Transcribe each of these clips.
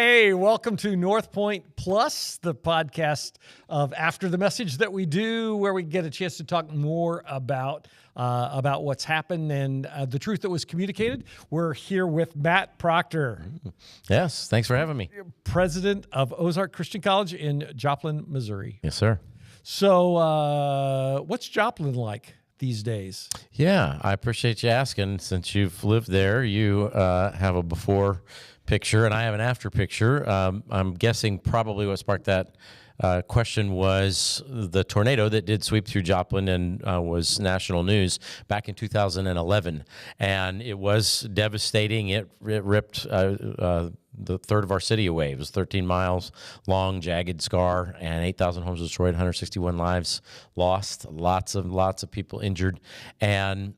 Hey, welcome to Northpointe Plus, the podcast of After the Message that we do, where we get a chance to talk more about what's happened and the truth that was communicated. We're here with Matt Proctor. Yes, thanks for having me. President of Ozark Christian College in Joplin, Missouri. Yes, sir. So what's Joplin like these days? Yeah, I appreciate you asking. Since you've lived there, you have a before picture and I have an after picture. I'm guessing probably what sparked that question was the tornado that did sweep through Joplin and was national news back in 2011. And it was devastating. It ripped the third of our city away. It was 13 miles long, jagged scar, and 8,000 homes destroyed, 161 lives lost, lots of people injured. And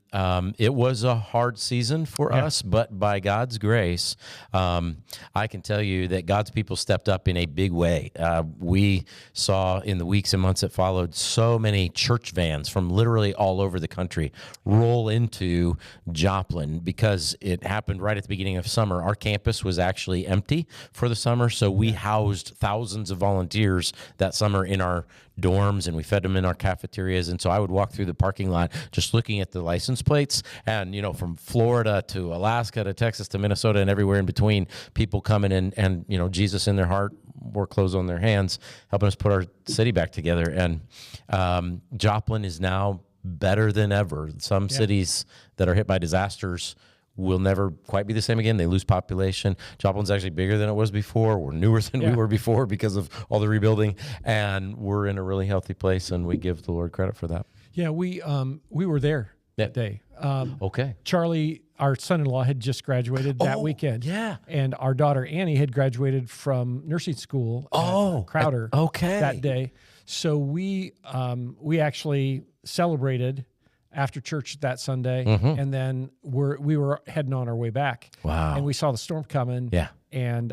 it was a hard season for us, but by God's grace, I can tell you that God's people stepped up in a big way. We saw in the weeks and months that followed so many church vans from literally all over the country roll into Joplin because it happened right at the beginning of summer. Our campus was actually empty for the summer, so we housed thousands of volunteers that summer in our dorms, and we fed them in our cafeterias. And so I would walk through the parking lot just looking at the license plates, and from Florida to Alaska to Texas to Minnesota and everywhere in between, people coming in and Jesus in their heart, war clothes on their hands, helping us put our city back together. And Joplin is now better than ever. Some cities that are hit by disasters will never quite be the same again. They lose population. Joplin's actually bigger than it was before. We're newer than we were before because of all the rebuilding, and we're in a really healthy place, and we give the Lord credit for that. Yeah, we were there that day. Okay. Charlie, our son-in-law, had just graduated that weekend. Yeah. And our daughter Annie had graduated from nursing school at Crowder that day. So we actually celebrated after church that Sunday, and then we were heading on our way back. Wow! And we saw the storm coming. Yeah. And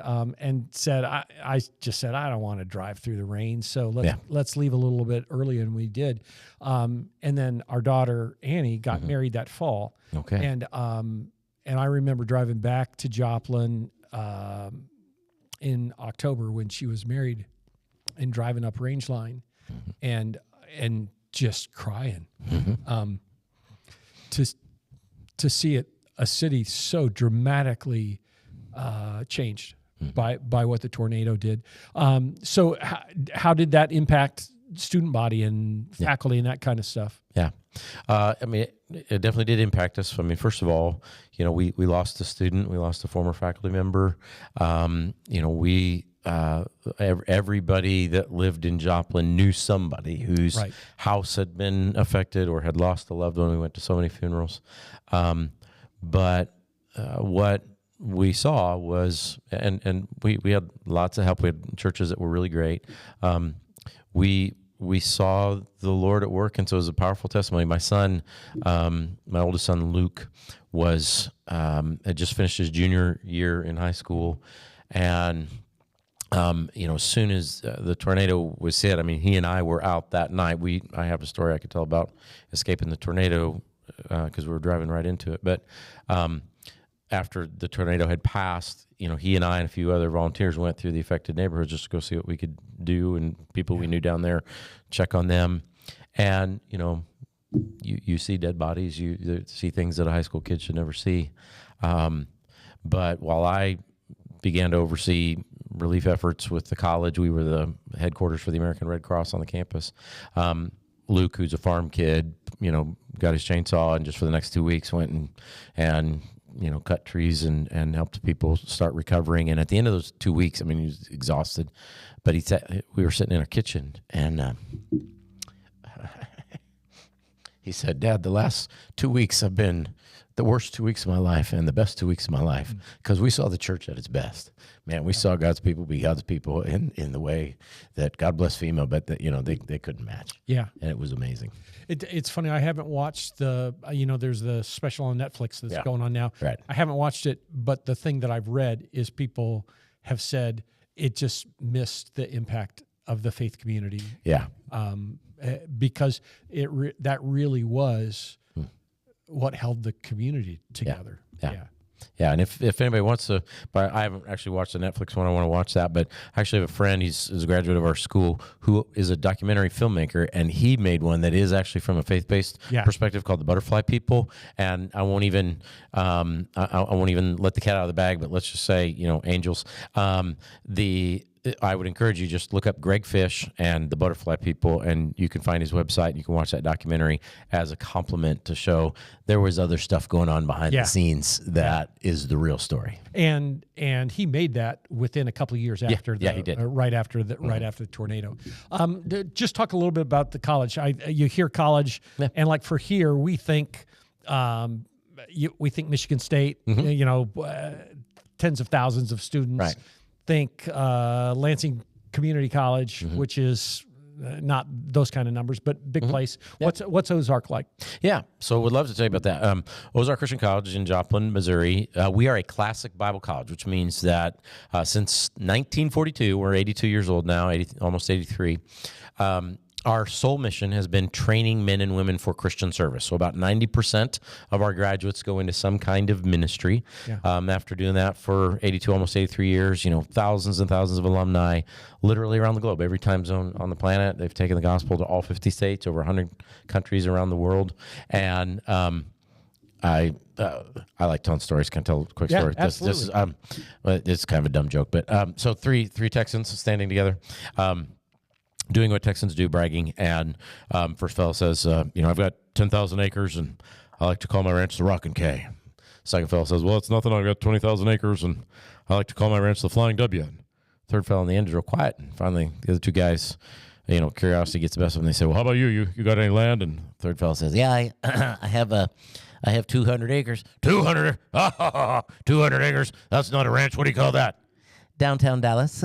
said I just said I don't want to drive through the rain, so let's leave a little bit early, and we did. And then our daughter Annie got married that fall. Okay. And I remember driving back to Joplin in October when she was married, and driving up Rangeline, and just crying. To see a city so dramatically changed by what the tornado did. So how did that impact student body and faculty and that kind of stuff? Yeah. It definitely did impact us. First of all, we lost a student, we lost a former faculty member. Everybody that lived in Joplin knew somebody whose house had been affected or had lost a loved one. We went to so many funerals. But what we saw was, and we had lots of help. We had churches that were really great. We saw the Lord at work, and so it was a powerful testimony. My son, my oldest son, Luke, had just finished his junior year in high school, and as soon as the tornado was hit, he and I were out that night. I have a story I could tell about escaping the tornado because we were driving right into it. But after the tornado had passed, he and I and a few other volunteers went through the affected neighborhoods just to go see what we could do, and people we knew down there, check on them. And, you see dead bodies, you see things that a high school kid should never see. But while I began to oversee relief efforts with the college, we were the headquarters for the American Red Cross on the campus. Luke, who's a farm kid, got his chainsaw and just for the next 2 weeks went and cut trees and helped people start recovering. And at the end of those 2 weeks, he was exhausted, but he said, we were sitting in our kitchen, and he said, "Dad, the last 2 weeks have been the worst 2 weeks of my life and the best 2 weeks of my life, because we saw the church at its best. Man, we saw God's people be God's people in the way that, God bless FEMA, but that they couldn't match. Yeah, and it was amazing. It's funny. I haven't watched there's the special on Netflix that's going on now. Right. I haven't watched it, but the thing that I've read is people have said it just missed the impact of the faith community. Yeah. Because that really was what held the community together. Yeah. Yeah, and if anybody wants to, but I haven't actually watched the Netflix one. I want to watch that, but I actually have a friend. He's a graduate of our school who is a documentary filmmaker, and he made one that is actually from a faith-based perspective called The Butterfly People. And I won't even I won't even let the cat out of the bag, but let's just say, angels. I would encourage you just look up Greg Fish and the Butterfly People, and you can find his website. And you can watch that documentary as a compliment to show there was other stuff going on behind the scenes that is the real story. And he made that within a couple of years after he did. Right after the tornado. Just talk a little bit about the college. You hear college, and like for here, we think Michigan State. Tens of thousands of students. Right. Think Lansing Community College, which is not those kind of numbers, but big place. What's Ozark like? Yeah, so would love to tell you about that. Ozark Christian College in Joplin, Missouri. We are a classic Bible college, which means that since 1942, we're 82 years old now, almost 83. Our sole mission has been training men and women for Christian service. So about 90% of our graduates go into some kind of ministry. Yeah. After doing that for 82, almost 83 years, thousands and thousands of alumni literally around the globe, every time zone on the planet. They've taken the gospel to all 50 states, over 100 countries around the world. And I like telling stories. Can I tell a quick story? Absolutely. It's kind of a dumb joke, but so three Texans standing together. Doing what Texans do, bragging, and first fellow says, I've got 10,000 acres, and I like to call my ranch the Rockin' K. Second fellow says, well, it's nothing, I've got 20,000 acres, and I like to call my ranch the Flying W. And third fellow in the end is real quiet, and finally the other two guys, curiosity gets the best of them. They say, well, how about you? You got any land? And third fellow says, yeah, I have 200 acres. 200? 200 acres? That's not a ranch. What do you call that? Downtown Dallas.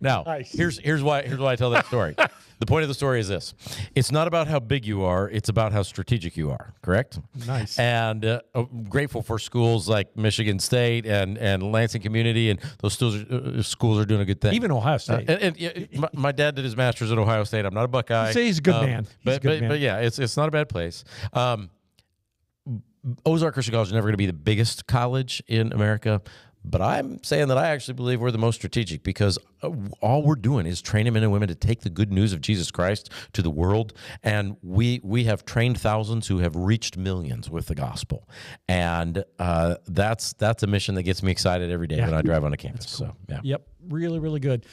Now, nice. here's why I tell that story. The point of the story is this. It's not about how big you are. It's about how strategic you are, correct? Nice. And grateful for schools like Michigan State and Lansing Community, and those schools are doing a good thing. Even Ohio State. My dad did his master's at Ohio State. I'm not a Buckeye. Say he's a good man. But yeah, it's not a bad place. Ozark Christian College is never going to be the biggest college in America, but I'm saying that I actually believe we're the most strategic, because all we're doing is training men and women to take the good news of Jesus Christ to the world. And we have trained thousands who have reached millions with the gospel. And that's a mission that gets me excited every day when I drive on a campus. Cool. So, yeah. Yep. Really, really good.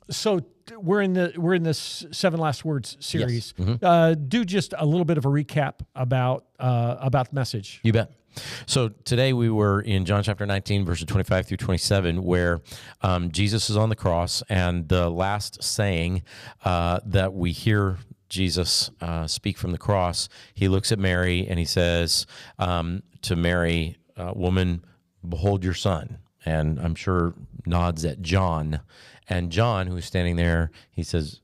So we're in this 7 Last Words series. Yes. Mm-hmm. Do just a little bit of a recap about the message. You bet. So today we were in John chapter 19, verses 25 through 27, where Jesus is on the cross, and the last saying that we hear Jesus speak from the cross, he looks at Mary and he says to Mary, woman, behold your son. And I'm sure nods at John. And John, who's standing there, he says,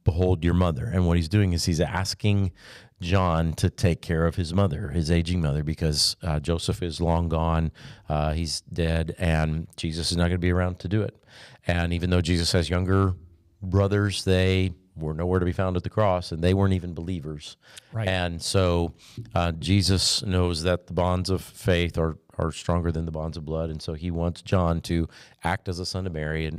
behold your mother. And what he's doing is he's asking John to take care of his mother, his aging mother, because Joseph is long gone, he's dead, and Jesus is not going to be around to do it. And even though Jesus has younger brothers, they were nowhere to be found at the cross, and they weren't even believers. Right. And so Jesus knows that the bonds of faith are stronger than the bonds of blood, and so he wants John to act as a son to Mary,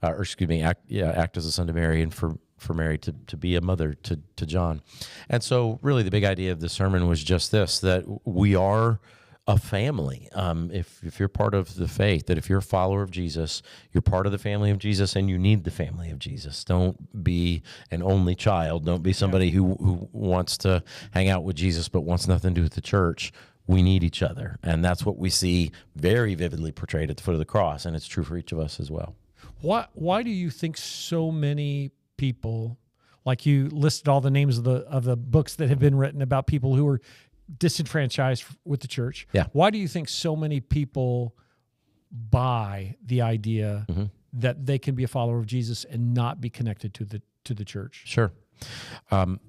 act as a son to Mary, and for Mary to be a mother to John. And so really the big idea of the sermon was just this, that we are a family. If you're part of the faith, that if you're a follower of Jesus, you're part of the family of Jesus, and you need the family of Jesus. Don't be an only child. Don't be somebody who wants to hang out with Jesus but wants nothing to do with the church. We need each other. And that's what we see very vividly portrayed at the foot of the cross, and it's true for each of us as well. Why do you think so many people, like you listed all the names of the books that have been written about people who are disenfranchised with the church. Yeah. Why do you think so many people buy the idea that they can be a follower of Jesus and not be connected to the church? Sure.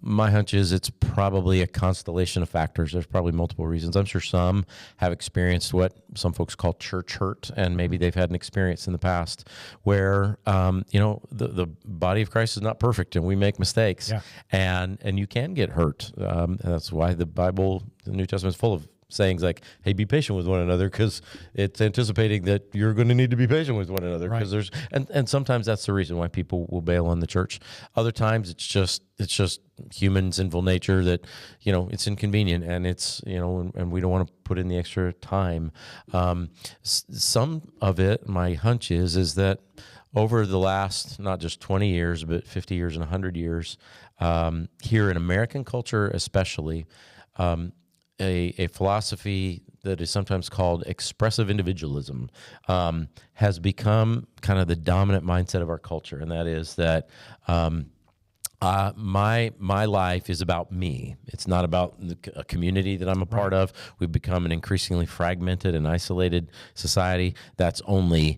My hunch is it's probably a constellation of factors. There's probably multiple reasons. I'm sure some have experienced what some folks call church hurt, and maybe they've had an experience in the past where, the body of Christ is not perfect, and we make mistakes, and you can get hurt. And that's why the Bible, the New Testament, is full of sayings like, hey, be patient with one another, because it's anticipating that you're going to need to be patient with one another. Because there's and sometimes that's the reason why people will bail on the church. Other times it's just human sinful nature that, it's inconvenient, and it's, and we don't want to put in the extra time. Some of it, my hunch is that over the last, not just 20 years, but 50 years and 100 years, here in American culture especially, a philosophy that is sometimes called expressive individualism has become kind of the dominant mindset of our culture, and that is that my life is about me. It's not about a community that I'm a part of. We've become an increasingly fragmented and isolated society that's only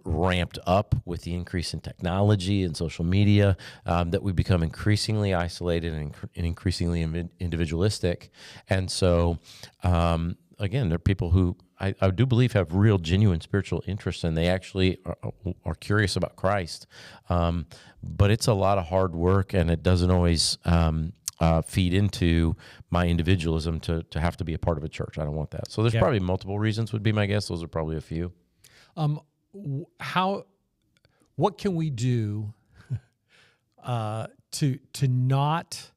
ramped up with the increase in technology and social media, that we become increasingly isolated and increasingly individualistic. And so, again, there are people who I do believe have real, genuine spiritual interest, and they actually are curious about Christ. But it's a lot of hard work, and it doesn't always feed into my individualism to have to be a part of a church. I don't want that. So there's probably multiple reasons would be my guess. Those are probably a few. What can we do to not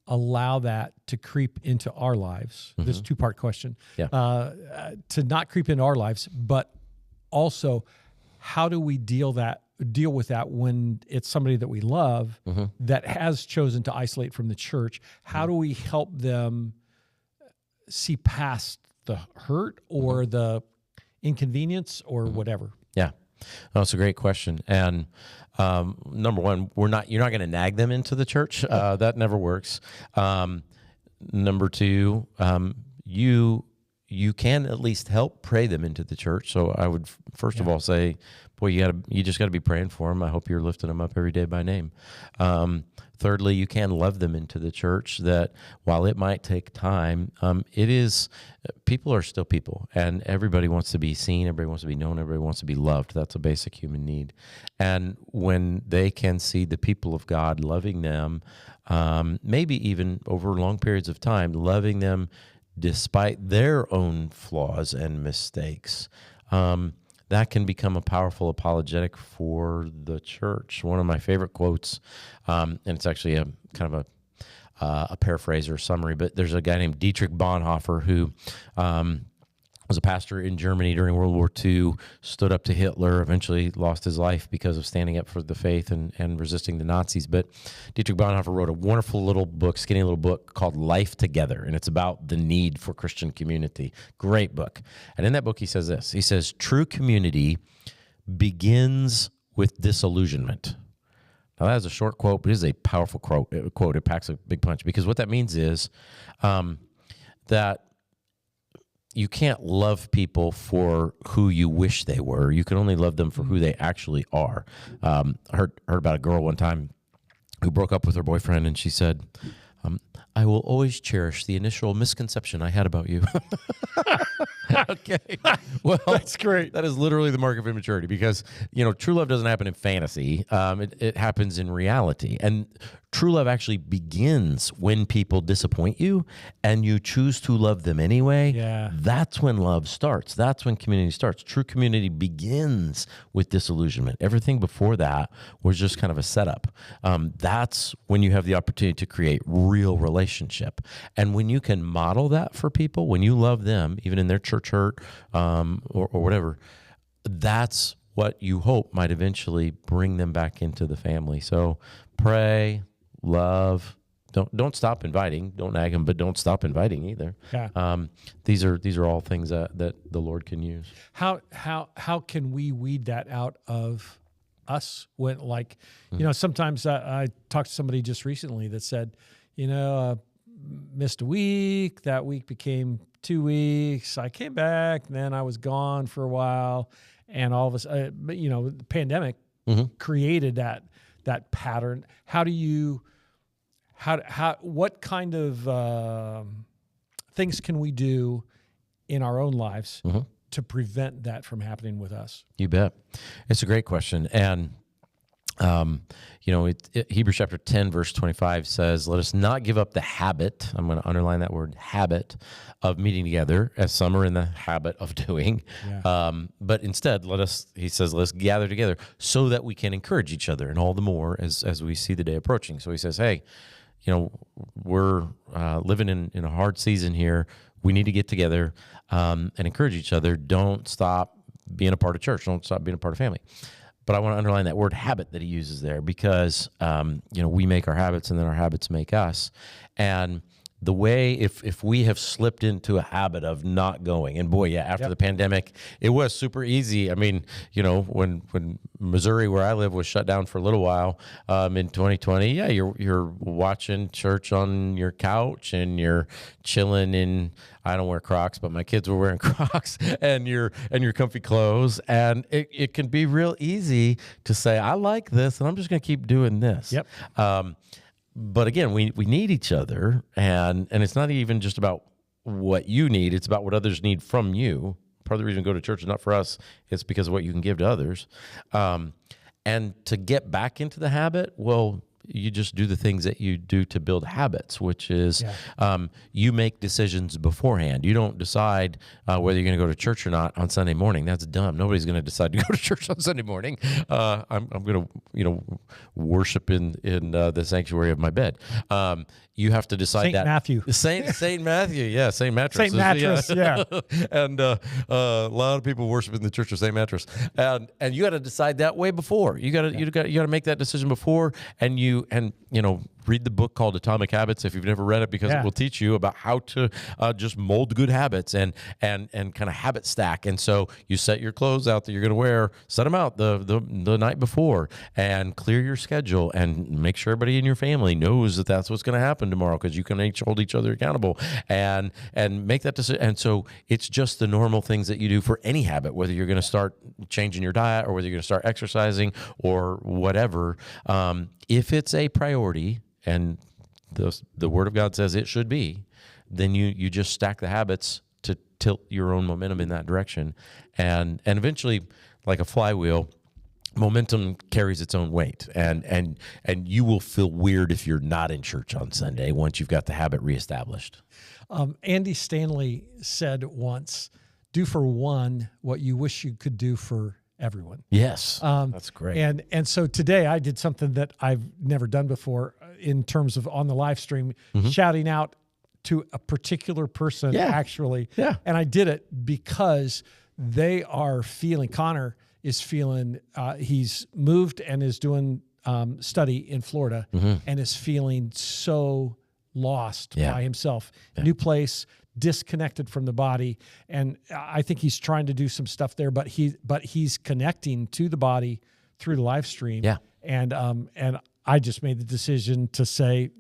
allow that to creep into our lives? This two-part question. To not creep into our lives, but also how do we deal with that when it's somebody that we love that has chosen to isolate from the church? How do we help them see past the hurt or the inconvenience or whatever? Yeah. That's a great question. And number one, you're not going to nag them into the church. That never works. Number two, you can at least help pray them into the church. So I would first of all say, boy, you just got to be praying for them. I hope you're lifting them up every day by name. Thirdly, you can love them into the church. That while it might take time, people are still people, and everybody wants to be seen, everybody wants to be known, everybody wants to be loved. That's a basic human need. And when they can see the people of God loving them, maybe even over long periods of time, loving them despite their own flaws and mistakes, that can become a powerful apologetic for the church. One of my favorite quotes, and it's actually a kind of a paraphrase or summary, but there's a guy named Dietrich Bonhoeffer who was a pastor in Germany during World War II, stood up to Hitler, eventually lost his life because of standing up for the faith and resisting the Nazis. But Dietrich Bonhoeffer wrote a wonderful little book, skinny little book called Life Together, and it's about the need for Christian community. Great book. And in that book, he says this. He says, true community begins with disillusionment. Now, that is a short quote, but it is a powerful quote. It packs a big punch, because what that means is that you can't love people for who you wish they were. You can only love them for who they actually are. I heard about a girl one time who broke up with her boyfriend, and she said, I will always cherish the initial misconception I had about you. Okay. Well, that's great. That is literally the mark of immaturity, because, true love doesn't happen in fantasy. It happens in reality. And true love actually begins when people disappoint you and you choose to love them anyway. Yeah. That's when love starts. That's when community starts. True community begins with disillusionment. Everything before that was just kind of a setup. That's when you have the opportunity to create real relationship. And when you can model that for people, when you love them, even in their church hurt or whatever, that's what you hope might eventually bring them back into the family. So pray, love. Don't stop inviting. Don't nag them, but don't stop inviting either. Yeah. These are all things that the Lord can use. How can we weed that out of us when, sometimes I talked to somebody just recently that said, missed a week. That week became 2 weeks. I came back, and then I was gone for a while, and all of us, the pandemic created that pattern. What kind of things can we do in our own lives to prevent that from happening with us? You bet. It's a great question. And Hebrews chapter 10, verse 25 says, let us not give up the habit, I'm going to underline that word, habit, of meeting together, as some are in the habit of doing. Yeah. But instead, let's gather together so that we can encourage each other, and all the more as we see the day approaching. So he says, hey, we're living in a hard season here. We need to get together and encourage each other. Don't stop being a part of church. Don't stop being a part of family. But I want to underline that word habit that he uses there, because, we make our habits and then our habits make us. And the way, if we have slipped into a habit of not going, and boy, after the pandemic, it was super easy. I mean, when Missouri, where I live, was shut down for a little while in 2020, you're watching church on your couch and you're chilling in, I don't wear Crocs, but my kids were wearing Crocs, and your comfy clothes, and it can be real easy to say, I like this, and I'm just going to keep doing this. Yep. But again, we need each other, and it's not even just about what you need, it's about what others need from you. Part of the reason we go to church is not for us, it's because of what you can give to others. And to get back into the habit, well, you just do the things that you do to build habits, which is you make decisions beforehand. You don't decide whether you're going to go to church or not on Sunday morning. That's dumb. Nobody's going to decide to go to church on Sunday morning. I'm going to worship in the sanctuary of my bed. You have to decide Saint Matthew. Saint Matthew, yeah, Saint Mattress. Saint Mattress, yeah. And a lot of people worship in the Church of Saint Mattress, and you got to decide that way before. You got to make that decision before, and read the book called Atomic Habits if you've never read it, because it will teach you about how to just mold good habits and kind of habit stack. And so you set your clothes out that you're going to wear, set them out the night before, and clear your schedule, and make sure everybody in your family knows that that's what's going to happen tomorrow, because you can each hold each other accountable and make that decision. And so it's just the normal things that you do for any habit, whether you're going to start changing your diet or whether you're going to start exercising or whatever. If it's a priority, and the Word of God says it should be, then you just stack the habits to tilt your own momentum in that direction. And eventually, like a flywheel, momentum carries its own weight. And you will feel weird if you're not in church on Sunday once you've got the habit reestablished. Andy Stanley said once, do for one what you wish you could do for everyone. Yes, that's great. And so today I did something that I've never done before in terms of on the live stream, shouting out to a particular person, actually. Yeah. And I did it because they are feeling, Connor is feeling, he's moved and is doing study in Florida and is feeling so lost by himself. New place, disconnected from the body, and I think he's trying to do some stuff there, but he's connecting to the body through the live stream. Yeah. And I just made the decision to say,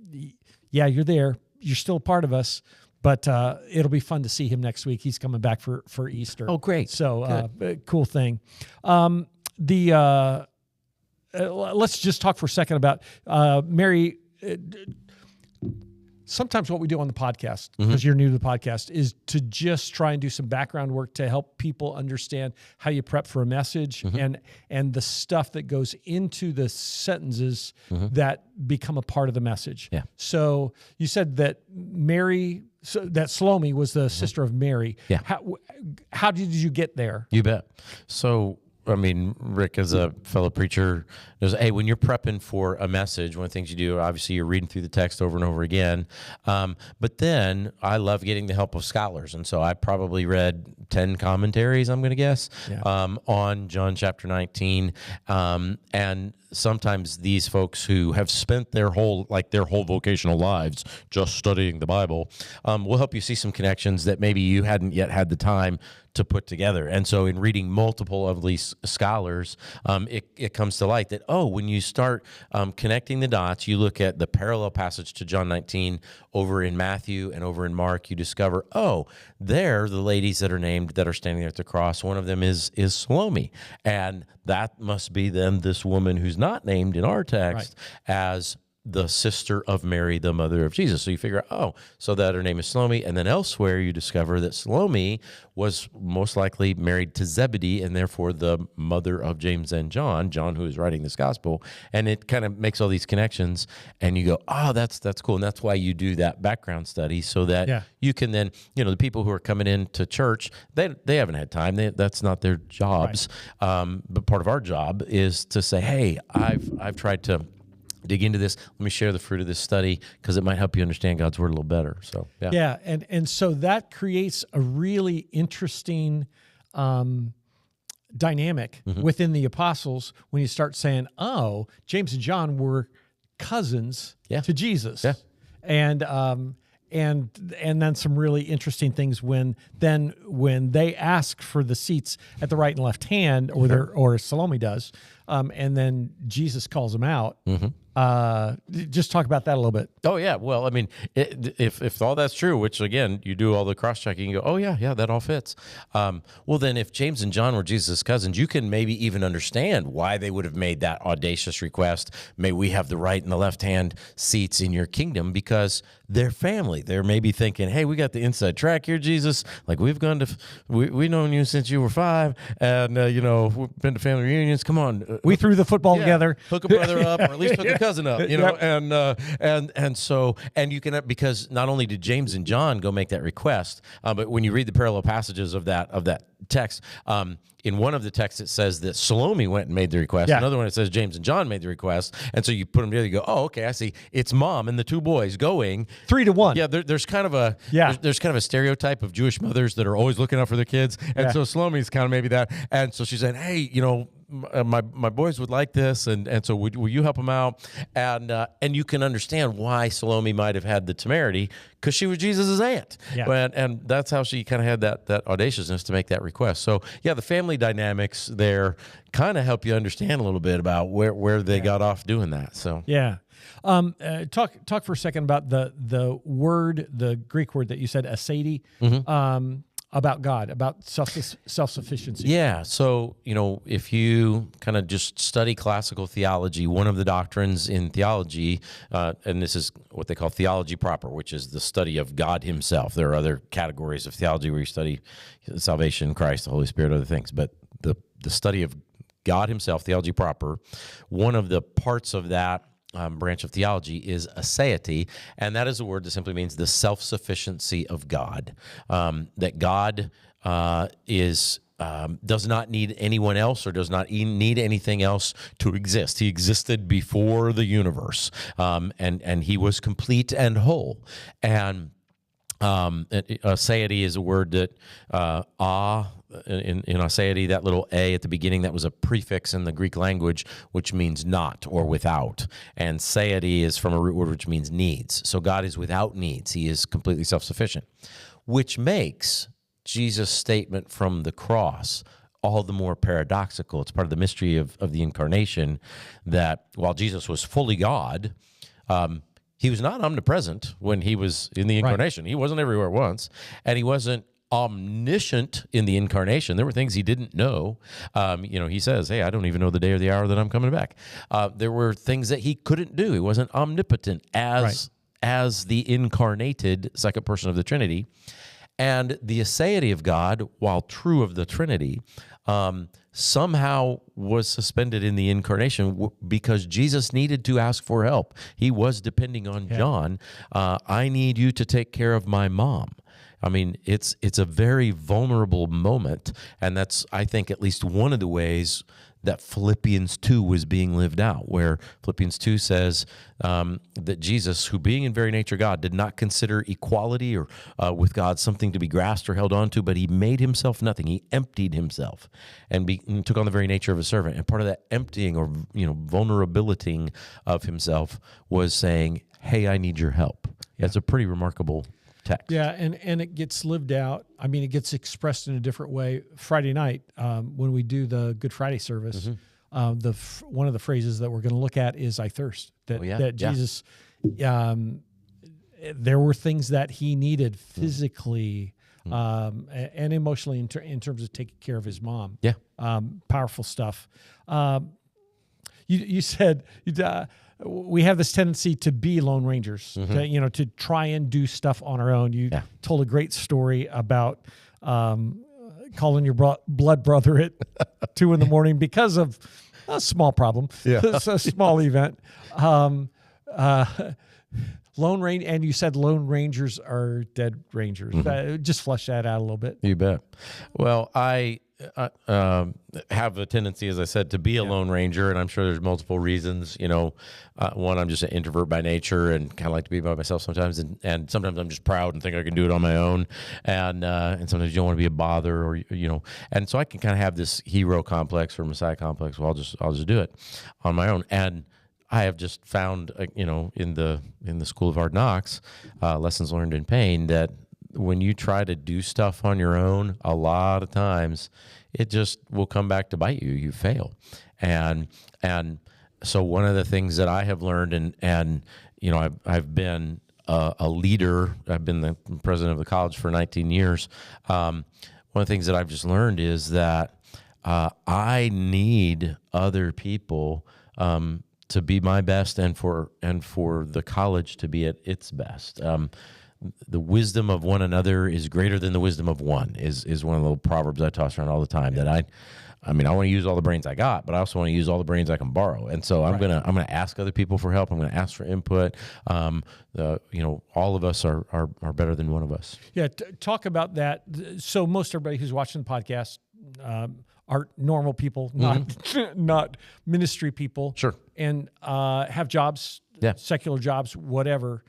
yeah, you're there, you're still a part of us, but it'll be fun to see him next week. He's coming back for Easter. Oh, great. So cool thing. Let's just talk for a second about Mary. Sometimes what we do on the podcast, because you're new to the podcast, is to just try and do some background work to help people understand how you prep for a message and the stuff that goes into the sentences that become a part of the message. Yeah. So you said that that Salome was the sister of Mary. Yeah. How did you get there? You bet. So, I mean, Rick, as a fellow preacher, knows, hey, when you're prepping for a message, one of the things you do, obviously, you're reading through the text over and over again. But then I love getting the help of scholars. And so I probably read 10 commentaries, I'm going to guess, on John chapter 19. And sometimes these folks who have spent their whole vocational lives just studying the Bible will help you see some connections that maybe you hadn't yet had the time to put together. And so in reading multiple of these scholars, it comes to light that, when you start connecting the dots, you look at the parallel passage to John 19 over in Matthew and over in Mark, you discover, they're the ladies that are named that are standing there at the cross. One of them is Salome. And that must be then this woman who's not named in our text as the sister of Mary, the mother of Jesus. So you figure out, oh, so that her name is Salome. And then elsewhere you discover that Salome was most likely married to Zebedee and therefore the mother of James and John, who is writing this gospel. And it kind of makes all these connections and you go, oh, that's cool. And that's why you do that background study so that you can then, the people who are coming into church, they haven't had time. That's not their jobs. Right. But part of our job is to say, hey, I've tried to dig into this. Let me share the fruit of this study because it might help you understand God's word a little better. So and so that creates a really interesting dynamic within the apostles when you start saying, oh, James and John were cousins to Jesus, and then some really interesting things when they ask for the seats at the right and left hand, or Salome does, and then Jesus calls them out. Just talk about that a little bit. Oh yeah, well, I mean, if all that's true, which again you do all the cross checking, you go, oh yeah, that all fits. Well, then if James and John were Jesus' cousins, you can maybe even understand why they would have made that audacious request. May we have the right and the left hand seats in your kingdom, because they're family. They're maybe thinking, hey, we got the inside track here, Jesus. Like we've known you since you were 5, and we've been to family reunions. Come on, we threw the football together. Hook a brother up, or at least hook a cousin up, and you can, because not only did James and John go make that request, but when you read the parallel passages of that text, in one of the texts it says that Salome went and made the request. Another one it says James and John made the request, and so you put them together. You go, oh, okay, I see. It's mom and the 2 boys going 3-1. Yeah, there's kind of a there's kind of a stereotype of Jewish mothers that are always looking out for their kids, and so Salome's kind of maybe that, and so she's saying, hey, my boys would like this, and so will you help them out? And you can understand why Salome might have had the temerity, because she was Jesus' aunt, and that's how she kind of had that audaciousness to make that request. So the family dynamics there kind of help you understand a little bit about where they got off doing that. So talk for a second about the word, the Greek word that you said, aseity. About God, about self-sufficiency. Yeah, so, if you kind of just study classical theology, one of the doctrines in theology, and this is what they call theology proper, which is the study of God himself. There are other categories of theology where you study salvation, Christ, the Holy Spirit, other things, but the study of God himself, theology proper, one of the parts of that branch of theology is aseity, and that is a word that simply means the self-sufficiency of God. That God does not need anyone else, or does not need anything else to exist. He existed before the universe, and he was complete and whole. And aseity is a word that in aseity, that little a at the beginning, that was a prefix in the Greek language, which means not or without. And satiety is from a root word which means needs. So God is without needs. He is completely self-sufficient, which makes Jesus' statement from the cross all the more paradoxical. It's part of the mystery of the incarnation, that while Jesus was fully God, he was not omnipresent when he was in the incarnation. Right. He wasn't everywhere at once, and he wasn't omniscient in the incarnation. There were things he didn't know. He says, hey, I don't even know the day or the hour that I'm coming back. There were things that he couldn't do. He wasn't omnipotent as the incarnated second person of the Trinity. And the aseity of God, while true of the Trinity, somehow was suspended in the incarnation because Jesus needed to ask for help. He was depending on John. I need you to take care of my mom. I mean, it's a very vulnerable moment, and that's, I think, at least one of the ways that Philippians 2 was being lived out, where Philippians 2 says that Jesus, who being in very nature God, did not consider equality or with God something to be grasped or held on to, but he made himself nothing. He emptied himself and took on the very nature of a servant. And part of that emptying or vulnerability of himself was saying, hey, I need your help. That's a pretty remarkable text. Yeah, and it gets lived out. I mean, it gets expressed in a different way. Friday night, when we do the Good Friday service, one of the phrases that we're going to look at is "I thirst." That Jesus, there were things that he needed physically and emotionally in terms of taking care of his mom. Yeah, powerful stuff. You said we have this tendency to be Lone Rangers, to try and do stuff on our own. You told a great story about calling your blood brother at 2 a.m. because of a small problem. Yeah. It's a small event. Lone Ranger, and you said Lone Rangers are dead Rangers. Just flesh that out a little bit. You bet. Well, I have a tendency, as I said, to be a Lone Ranger, and I'm sure there's multiple reasons. One, I'm just an introvert by nature and kind of like to be by myself sometimes, and sometimes I'm just proud and think I can do it on my own, and sometimes you don't want to be a bother, or and so I can kind of have this hero complex or Messiah complex. Well, I'll just do it on my own, and I have just found, in the School of Hard Knocks, lessons learned in pain, that when you try to do stuff on your own, a lot of times it just will come back to bite you. You fail, and so one of the things that I have learned, and I've been a leader. I've been the president of the college for 19 years. One of the things that I've just learned is that I need other people to be my best, and for the college to be at its best. The wisdom of one another is greater than the wisdom of one is one of the little proverbs I toss around all the time. That I want to use all the brains I got, but I also want to use all the brains I can borrow. And so I'm gonna ask other people for help. I'm gonna ask for input. All of us are better than one of us. Yeah, talk about that. So most everybody who's watching the podcast are normal people, not ministry people. Sure. And have jobs, secular jobs, whatever.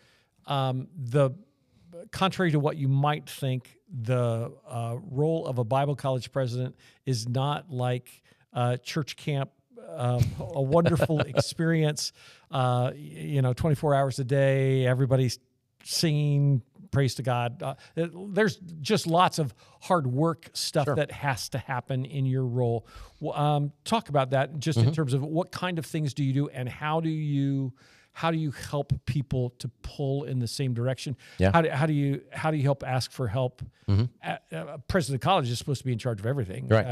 Contrary to what you might think, the role of a Bible college president is not like church camp, a wonderful experience, 24 hours a day, everybody's singing, praise to God. There's just lots of hard work stuff that has to happen in your role. Talk about that just in terms of what kind of things do you do, and how do you help people to pull in the same direction? Yeah. How do you help ask for help? President of the college is supposed to be in charge of everything. Right.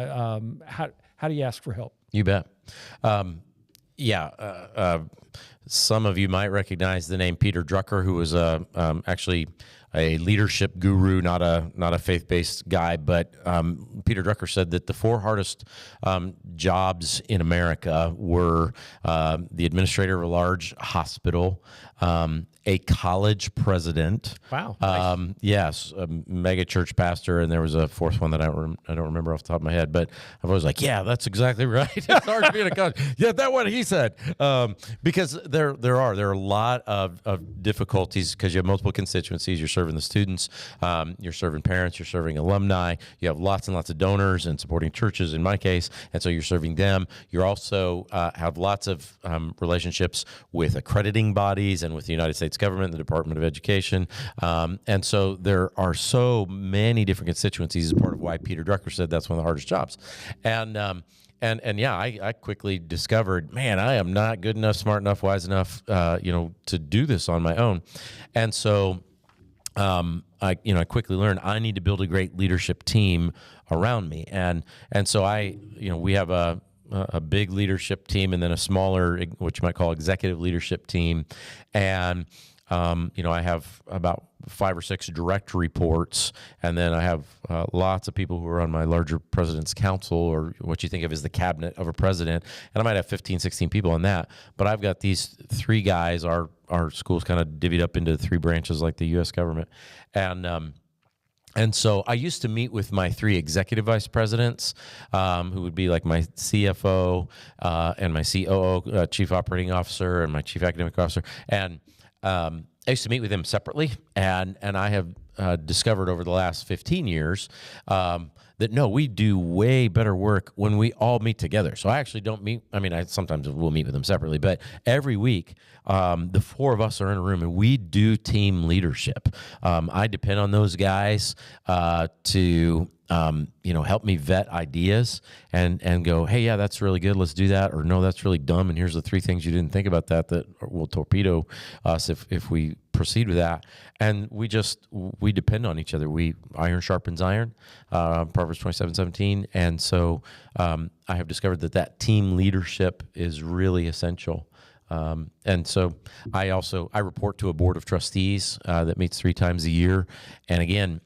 How do you ask for help? You bet. Some of you might recognize the name Peter Drucker, who was actually a leadership guru, not a faith-based guy. But Peter Drucker said that the 4 hardest jobs in America were the administrator of a large hospital, a college president. Wow. Nice. Yes, a mega church pastor, and there was a 4th one that I don't remember off the top of my head. But I was like, yeah, that's exactly right. It's hard to be in a college. Yeah, that's what he said. Because there are a lot of difficulties because you have multiple constituencies. You're serving the students, you're serving parents, you're serving alumni. You have lots and lots of donors and supporting churches in my case, and so you're serving them. You also have lots of relationships with accrediting bodies and with the United States government, the Department of Education, and so there are so many different constituencies. As part of why Peter Drucker said that's one of the hardest jobs, and I quickly discovered, man, I am not good enough, smart enough, wise enough, to do this on my own, and so I quickly learned I need to build a great leadership team around me, and so we have a big leadership team, and then a smaller, what you might call executive leadership team, and I have about 5 or 6 direct reports, and then I have lots of people who are on my larger president's council, or what you think of as the cabinet of a president, and I might have 15, 16 people on that, but I've got these 3 guys. Our school's kind of divvied up into 3 branches like the U.S. government, and so I used to meet with my 3 executive vice presidents, who would be like my CFO and my COO, Chief Operating Officer, and my Chief Academic Officer, and I used to meet with them separately, and I have discovered over the last 15 years that no, we do way better work when we all meet together. So I actually don't meet. I mean, I sometimes will meet with them separately, but every week the 4 of us are in a room and we do team leadership. I depend on those guys to help me vet ideas and go, hey, yeah, that's really good, let's do that, or no, that's really dumb, and here's the 3 things you didn't think about that will torpedo us if we proceed with that. And we depend on each other. Iron sharpens iron, Proverbs 27:17. And so I have discovered that team leadership is really essential And so I report to a board of trustees that meets 3 times a year. And again,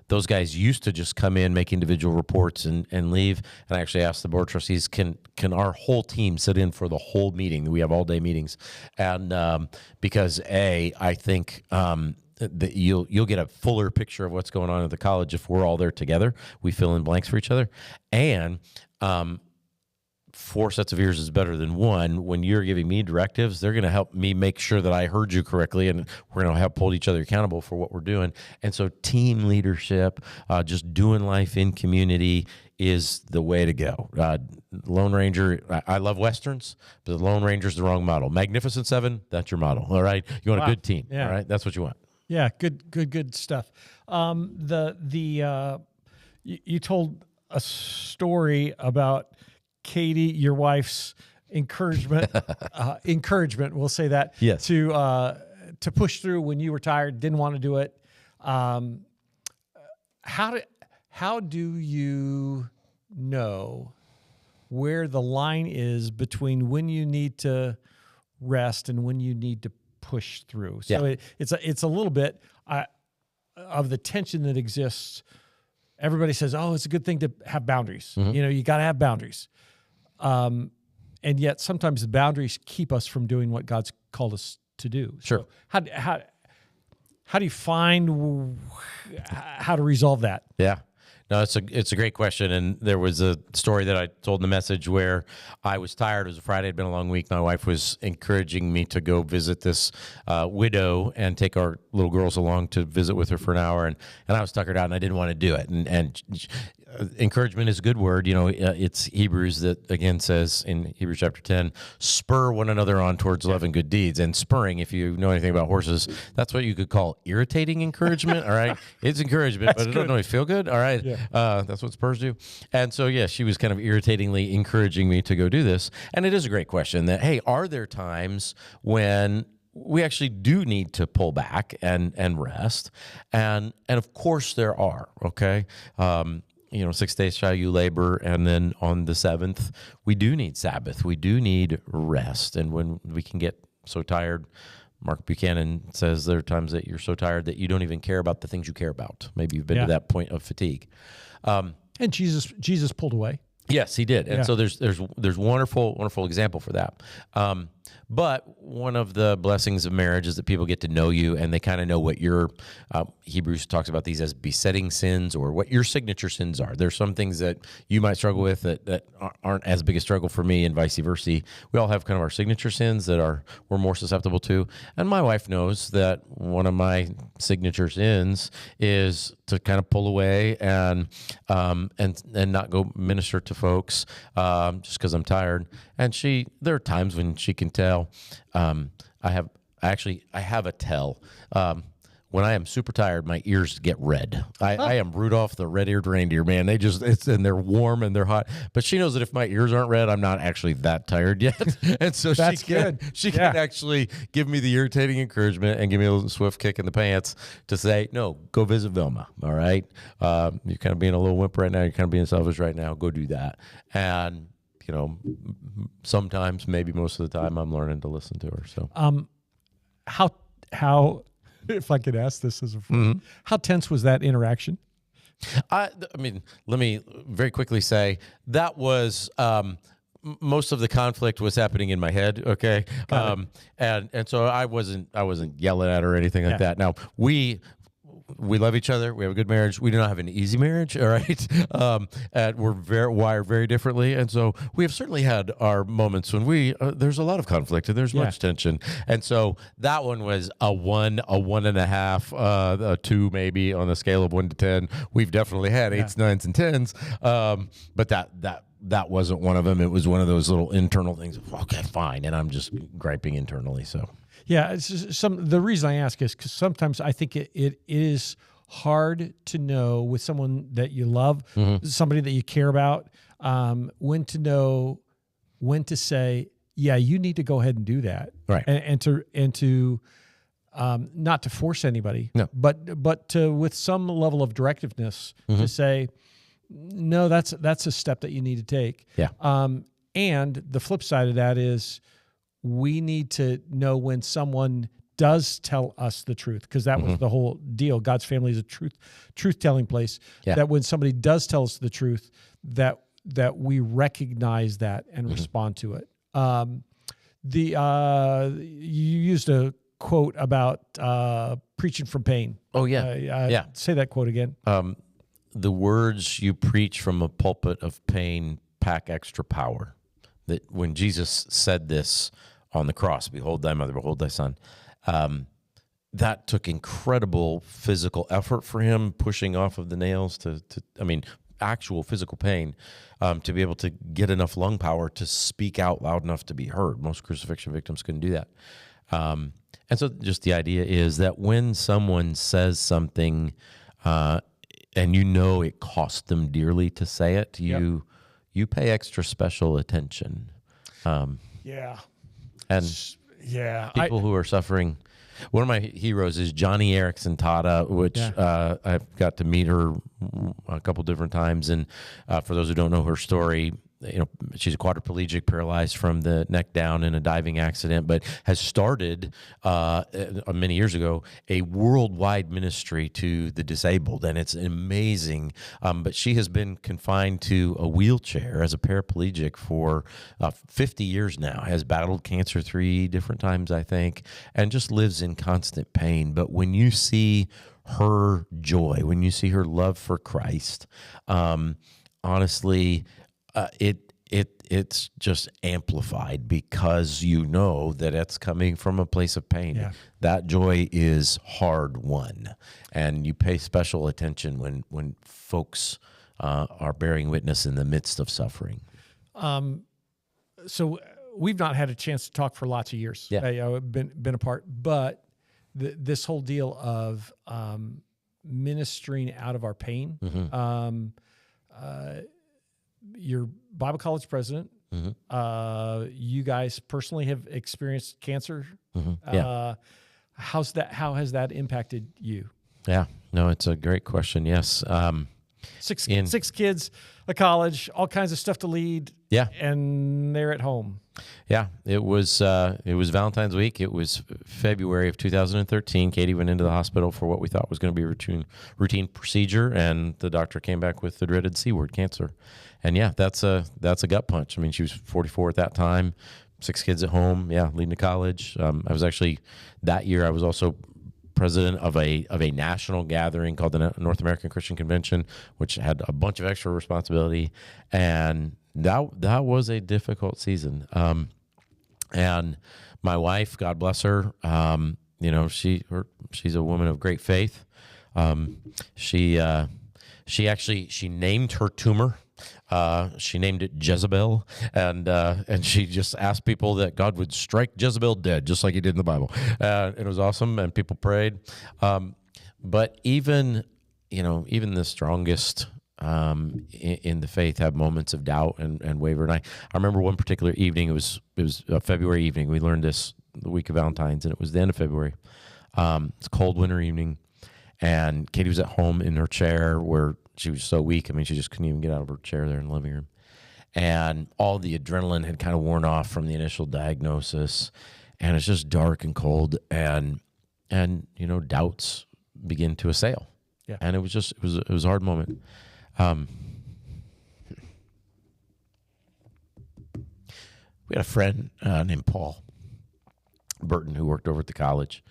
those guys used to just come in, make individual reports and leave. And I actually asked the board of trustees, can our whole team sit in for the whole meeting? We have all day meetings. And because I think that you'll get a fuller picture of what's going on at the college if we're all there together. We fill in blanks for each other. And 4 sets of ears is better than 1. When you're giving me directives, they're going to help me make sure that I heard you correctly, and we're going to help hold each other accountable for what we're doing. And so team leadership, just doing life in community is the way to go. Lone Ranger, I love Westerns, but the Lone Ranger is the wrong model. Magnificent Seven, that's your model, all right? You want a good team, all right? That's what you want. Yeah, good stuff. You told a story about Katie, your wife's encouragement, we'll say that, yes, to push through when you were tired, didn't want to do it. How do you know where the line is between when you need to rest and when you need to push through? So it's a little bit of the tension that exists. Everybody says, "Oh, it's a good thing to have boundaries." Mm-hmm. You got to have boundaries. And yet sometimes the boundaries keep us from doing what God's called us to do. Sure. So how do you find how to resolve that? Yeah. No, it's a great question. And there was a story that I told in the message where I was tired. It was a Friday. It had been a long week. My wife was encouraging me to go visit this widow and take our little girls along to visit with her for an hour. And I was tuckered out and I didn't want to do it. And encouragement is a good word. It's Hebrews that again says in Hebrews chapter 10, spur one another on towards love and good deeds. And spurring, if you know anything about horses, that's what you could call irritating encouragement. All right. It's encouragement, but it doesn't always feel good. All right. Yeah. That's what spurs do. And so, she was kind of irritatingly encouraging me to go do this. And it is a great question that, hey, are there times when we actually do need to pull back and rest? And of course there are, okay? 6 days shall you labor, and then on the 7th, we do need Sabbath. We do need rest. And when we can get so tired, Mark Buchanan says there are times that you're so tired that you don't even care about the things you care about. Maybe you've been to that point of fatigue. And Jesus pulled away. Yes, he did. And so there's wonderful example for that. But one of the blessings of marriage is that people get to know you and they kind of know what your, Hebrews talks about these as besetting sins or what your signature sins are. There's some things that you might struggle with that aren't as big a struggle for me and vice versa. We all have kind of our signature sins that we're more susceptible to. And my wife knows that one of my signature sins is to kind of pull away and not go minister to folks just because I'm tired. And there are times when she can tell. I have a tell. When I am super tired, my ears get red. I am Rudolph the red-eared reindeer, man. And they're warm and they're hot. But she knows that if my ears aren't red, I'm not actually that tired yet. And so she can actually give me the irritating encouragement and give me a little swift kick in the pants to say, no, go visit Vilma, all right? You're kind of being a little wimp right now. You're kind of being selfish right now. Go do that. And sometimes, maybe most of the time, I'm learning to listen to her. So, how, if I could ask this as a friend, how tense was that interaction? I mean, let me very quickly say that was most of the conflict was happening in my head. Okay, and so I wasn't yelling at her or anything like that. Now we love each other. We have a good marriage. We do not have an easy marriage, all right? And we're wired very differently. And so we have certainly had our moments when there's a lot of conflict and there's much tension. And so that one was a 1.5, a 2 maybe on a scale of 1 to 10. We've definitely had 8s, 9s, and 10s. But that wasn't one of them. It was one of those little internal things. Okay, fine. And I'm just griping internally, so. Yeah, the reason I ask is because sometimes I think it is hard to know with someone that you love, somebody that you care about, when to say, yeah, you need to go ahead and do that, right? And to not to force anybody, no, but to with some level of directiveness to say, no, that's a step that you need to take. Yeah. And the flip side of that is, we need to know when someone does tell us the truth, because that was the whole deal. God's family is a truth-telling place. Yeah. That when somebody does tell us the truth, that we recognize that and respond to it. You used a quote about preaching from pain. Oh, yeah. Say that quote again. The words you preach from a pulpit of pain pack extra power. That when Jesus said this on the cross, behold thy mother, behold thy son, that took incredible physical effort for him, pushing off of the nails actual physical pain, to be able to get enough lung power to speak out loud enough to be heard. Most crucifixion victims couldn't do that. And so just the idea is that when someone says something, and it cost them dearly to say it, you pay extra special attention. And people who are suffering. One of my heroes is Johnny Erickson Tata, which I've got to meet her a couple different times. And for those who don't know her story, she's a quadriplegic, paralyzed from the neck down in a diving accident, but has started many years ago a worldwide ministry to the disabled, and it's amazing. But she has been confined to a wheelchair as a paraplegic for 50 years now, has battled cancer 3 different times, I think, and just lives in constant pain. But when you see her joy, when you see her love for Christ, honestly, it's just amplified, because that it's coming from a place of pain. Yeah. That joy is hard won, and you pay special attention when folks are bearing witness in the midst of suffering. So we've not had a chance to talk for lots of years. Yeah. I've been apart, but this whole deal of ministering out of our pain. You're Bible college president. You guys personally have experienced cancer. How has that impacted you? Yeah, no, it's a great question. Yes. 6 kids, a college, all kinds of stuff to lead. Yeah. And they're at home. Yeah, it was Valentine's week. It was February of 2013. Katie went into the hospital for what we thought was going to be a routine procedure, and the doctor came back with the dreaded C word, cancer. And yeah, that's a gut punch. I mean, she was 44 at that time, 6 kids at home. Yeah, leading to college. I was actually that year. I was also president of a national gathering called the North American Christian Convention, which had a bunch of extra responsibility, and that was a difficult season. And my wife, God bless her, she's a woman of great faith. She named her tumor. She named it Jezebel, and she just asked people that God would strike Jezebel dead, just like he did in the Bible. It was awesome, and people prayed. But even the strongest in the faith have moments of doubt and waver. And I remember one particular evening. It was a February evening. We learned this the week of Valentine's, and it was the end of February. It's a cold winter evening, and Katie was at home in her chair where she was so weak. I mean, she just couldn't even get out of her chair there in the living room. And all the adrenaline had kind of worn off from the initial diagnosis. And it's just dark and cold. And doubts begin to assail. Yeah. And it was a hard moment. We had a friend named Paul Burton who worked over at the college.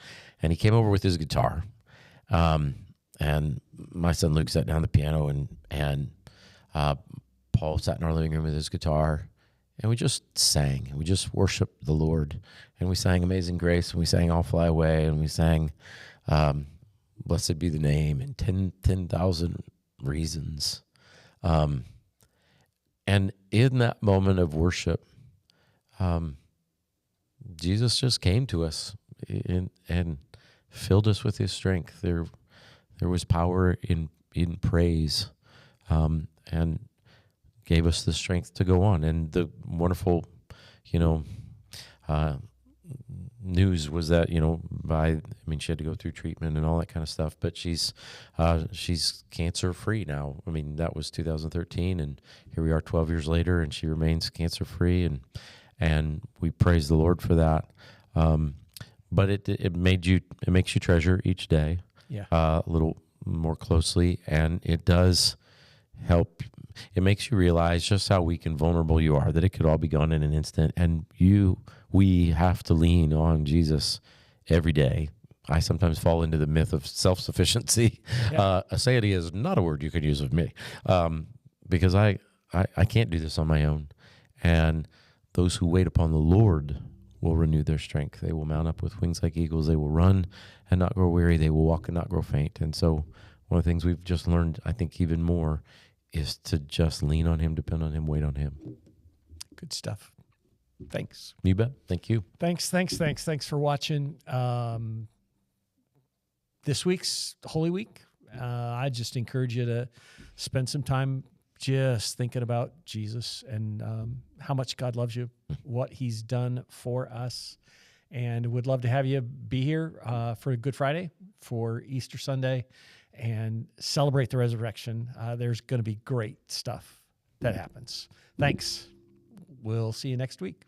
And he came over with his guitar. And my son Luke sat down at the piano, and Paul sat in our living room with his guitar, and we just sang, and we just worshiped the Lord, and we sang Amazing Grace, and we sang I'll Fly Away, and we sang Blessed Be the Name, and 10,000 Reasons. And in that moment of worship, Jesus just came to us and filled us with his strength. There was power in praise, and gave us the strength to go on. And the wonderful, news was that, she had to go through treatment and all that kind of stuff, but she's cancer free now. I mean, that was 2013, and here we are 12 years later, and she remains cancer free. and we praise the Lord for that. But it makes you treasure each day a little more closely, and it does help. It makes you realize just how weak and vulnerable you are, that it could all be gone in an instant, and we have to lean on Jesus every day. I sometimes fall into the myth of self-sufficiency. Yeah. Aseity is not a word you could use with me, because I can't do this on my own. And those who wait upon the Lord will renew their strength. They will mount up with wings like eagles. They will run and not grow weary. They will walk and not grow faint. And so one of the things we've just learned, I think even more, is to just lean on him, depend on him, wait on him. Good stuff. Thanks. You bet. Thank you. Thanks for watching this week's Holy Week. I just encourage you to spend some time just thinking about Jesus and how much God loves you, what he's done for us. And would love to have you be here for Good Friday, for Easter Sunday, and celebrate the resurrection. There's going to be great stuff that happens. Thanks. We'll see you next week.